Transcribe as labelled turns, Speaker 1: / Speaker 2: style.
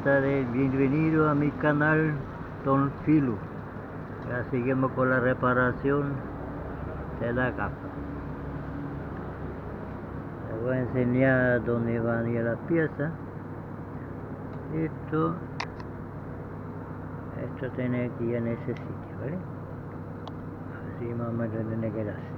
Speaker 1: buenas tardes, bienvenido a mi canal Don Filo. Ya seguimos con la reparación de la capa. Les voy a enseñar dónde van a ir las piezas. Esto tiene que ir en ese sitio, ¿vale? Así más o menos tiene que darse.